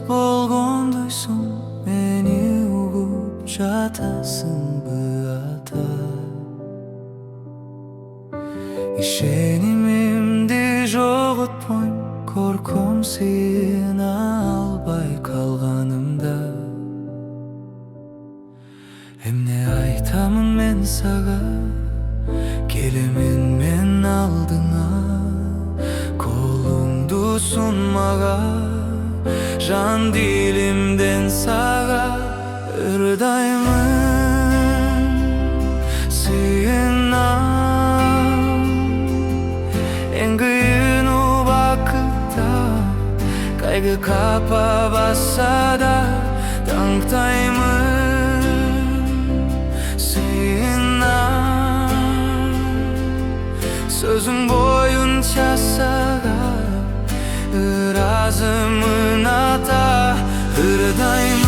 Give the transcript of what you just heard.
болгондойсуң мени угуп жатасыңбы ата? Ишенимимди жоготпойм, корком сыйына албай калганымда. Эмне айтамын мен сага, келемин мен алдыңа. Колуңду сун мага, жан дилимден сага ырдаймын сыйынам. Эң кыйын убакытта кайгы капа басса да таңтаймын сыйынам. Сөзүң боюнча сага ыраазымын ата, ырдаймын.